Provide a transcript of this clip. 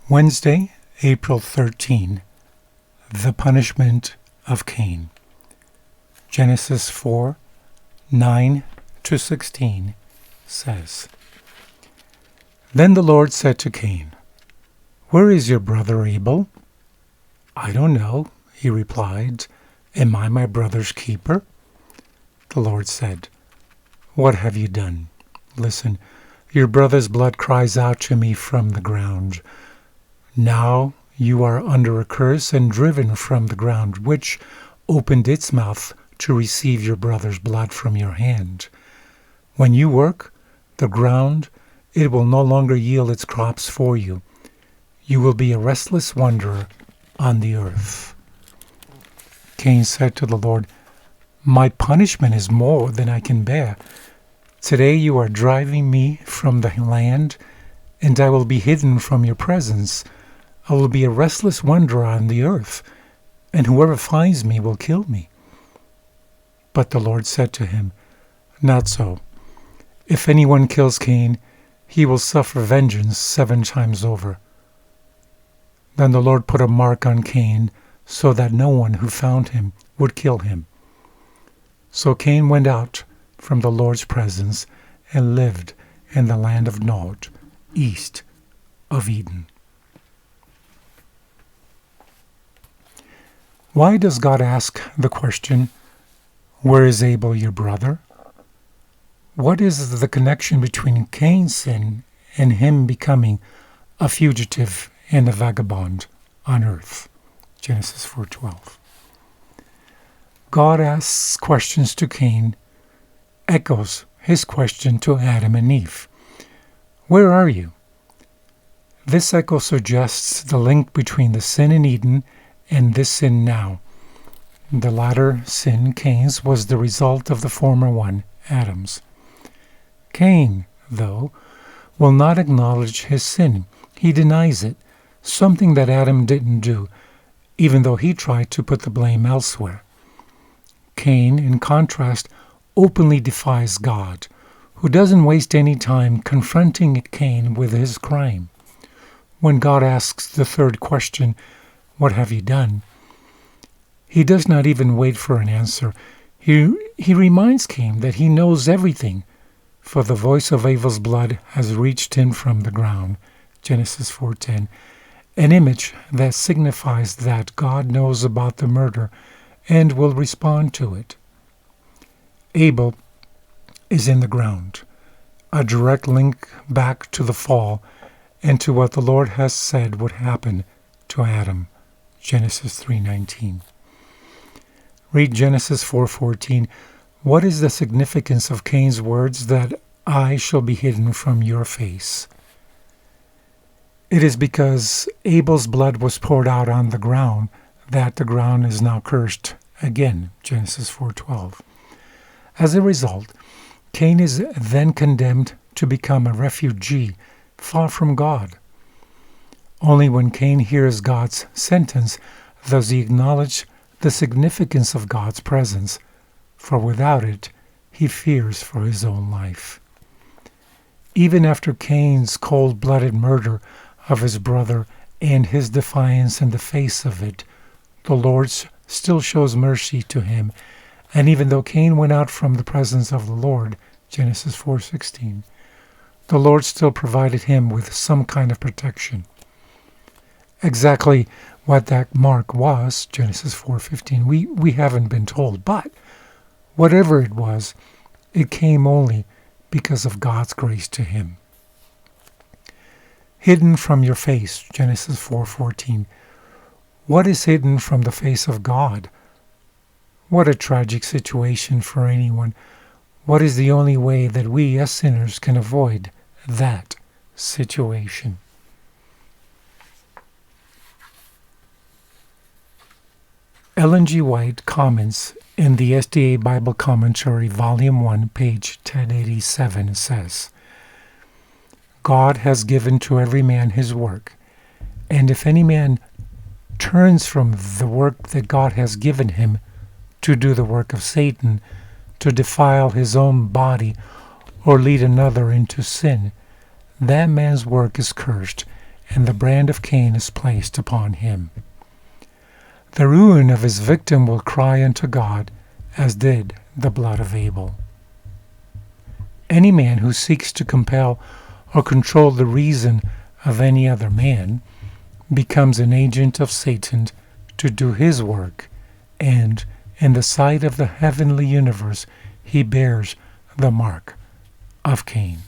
Wednesday, April 13. The punishment of Cain. Genesis 4, 9-16 says, Then the Lord said to Cain, "Where is your brother Abel?" "I don't know," he replied. "Am I my brother's keeper?" The Lord said, "What have you done? Listen, your brother's blood cries out to me from the ground. Now you are under a curse and driven from the ground, which opened its mouth to receive your brother's blood from your hand. When you work the ground, it will no longer yield its crops for you. You will be a restless wanderer on the earth." Cain said to the Lord, "My punishment is more than I can bear. Today you are driving me from the land, and I will be hidden from your presence. I will be a restless wanderer on the earth, and whoever finds me will kill me." But the Lord said to him, "Not so. If anyone kills Cain, he will suffer vengeance 7 times over." Then the Lord put a mark on Cain, so that no one who found him would kill him. So Cain went out from the Lord's presence and lived in the land of Nod, east of Eden. Why does God ask the question, "Where is Abel your brother?" What is the connection between Cain's sin and him becoming a fugitive and a vagabond on earth? Genesis 4:12. God asks questions to Cain, echoes his question to Adam and Eve. Where are you? This echo suggests the link between the sin in Eden and this sin now. The latter sin, Cain's, was the result of the former one, Adam's. Cain, though, will not acknowledge his sin. He denies it, something that Adam didn't do, even though he tried to put the blame elsewhere. Cain, in contrast, openly defies God, who doesn't waste any time confronting Cain with his crime. When God asks the third question, "What have you done?" he does not even wait for an answer. He reminds Cain that he knows everything, for the voice of Abel's blood has reached him from the ground. Genesis 4:10, an image that signifies that God knows about the murder and will respond to it. Abel is in the ground, a direct link back to the fall and to what the Lord has said would happen to Adam. Genesis 3:19. Read Genesis 4:14. What is the significance of Cain's words that I shall be hidden from your face? It is because Abel's blood was poured out on the ground that the ground is now cursed again. Genesis 4:12. As a result, Cain is then condemned to become a refugee far from God. Only when Cain hears God's sentence does he acknowledge the significance of God's presence, for without it, he fears for his own life. Even after Cain's cold-blooded murder of his brother and his defiance in the face of it, the Lord still shows mercy to him, and even though Cain went out from the presence of the Lord, Genesis 4:16, the Lord still provided him with some kind of protection. Exactly what that mark was, Genesis 4:15, we haven't been told, but whatever it was, it came only because of God's grace to him. Hidden from your face, Genesis 4:14. What is hidden from the face of God? What a tragic situation for anyone. What is the only way that we as sinners can avoid that situation? Ellen G. White comments in the SDA Bible Commentary, Volume 1, page 1087, says, God has given to every man his work, and if any man turns from the work that God has given him to do the work of Satan, to defile his own body or lead another into sin, that man's work is cursed, and the brand of Cain is placed upon him. The ruin of his victim will cry unto God, as did the blood of Abel. Any man who seeks to compel or control the reason of any other man becomes an agent of Satan to do his work, and in the sight of the heavenly universe he bears the mark of Cain.